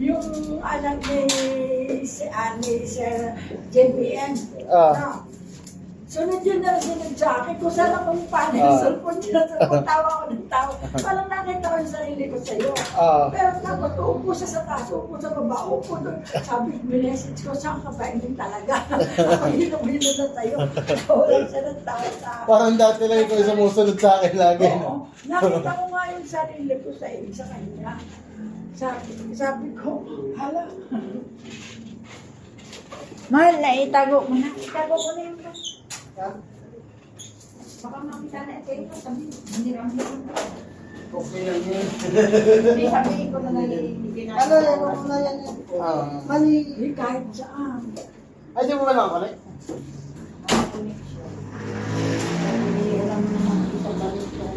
Yung anak ni Sir JBN. Na, sunod yun na sunod sa akin. Kung saan akong paano yung cellphone niya. Tawa ako ng tawa. Parang nakita ko yung sarili ko sa'yo. Pero tapos uupo siya sa taas, uupo sa baba, uupo doon. Sabi, message ko, saan ka ba? Hindi talaga. Ako hilo-hilo na sa'yo. Wala siya ng tawa sa akin. Parang dati lang ikaw sumusunod sa akin lagi. Oo. Nakita ko nga yung sarili ko sa kanya. Sabi ko, hala. Mahal na, itago mo na. Itago ko na yung baka makita na ito. Sabi, hindi naman yun. Okay lang yun. Hindi, sabihin ko na nalilibigin na. Ano yan? Ano na yan? Mali. Hindi, kahit saan. Ay, di mo ba lang ako? Alam mo naman kita balik ko.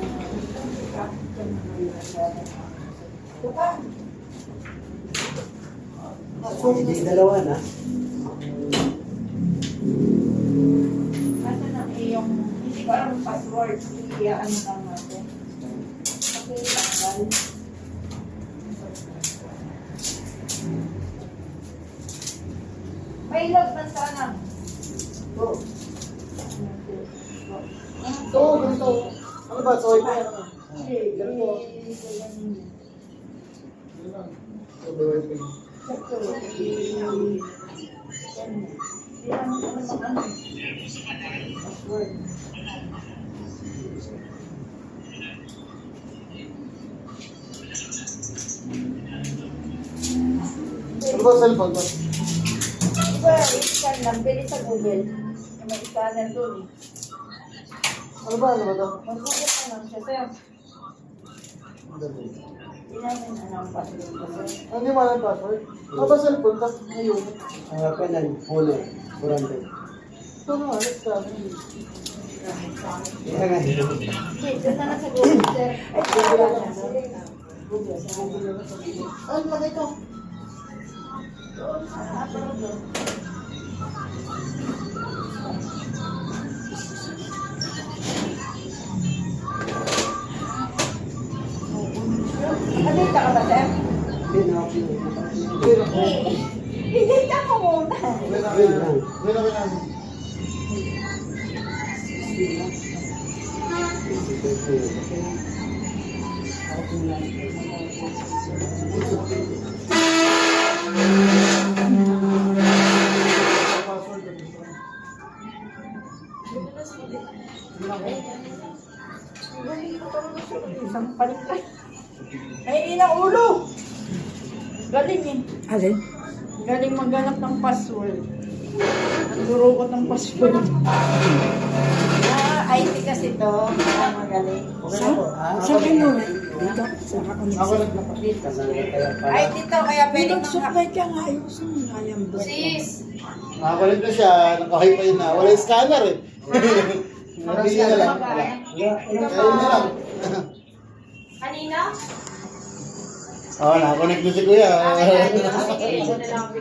Diba? Hindi dalawa na. Ano na yung, hindi ko alam password. Iya, ano lang natin. Okay, tanggal. May load man sana. Oo. Ito, ganito. Ano ba? Soy pa yan. Ganito. Ano ba cellphone ko? Diba, i-scan lang, pili sa Google. May scanner doon eh. Ano ba? Ano ba ito? Mag-Google ka lang siya, sir. Inayin na lang password ko, sir. Hindi mo alam password? Ano ba cellphone ka? Ayun. Kanan, puno. Kurante. Ito nga, let's go. Yan nga. Okay, doon na lang sa Google, sir. Ay, wala na, sir. Google, sa Google. Ano ba ito? Doon sa upload doon. Nandito ka ba, sir? Hindi na ako. Hihita mo muna. Wait lang. Wait lang. Password ko dito. Isang palit lang. Ay, inang ulo! Galing eh. Alin? Galing maghanap ng password. Nagdurukot ng password. IT kasi to. Magaling. Sa mo? Dito? Sa Ako nagpapakit. IT to, kaya pwede Nag-supply ka nga. Ayusin mo nga yan. Sis! Nakakulit na siya. Naka-hi-fi na. Wala yung scanner eh. Nabili na lang. Ayun na lang. Kanina? Oo, nakakonect na si Kuya. Sige, ito na lang.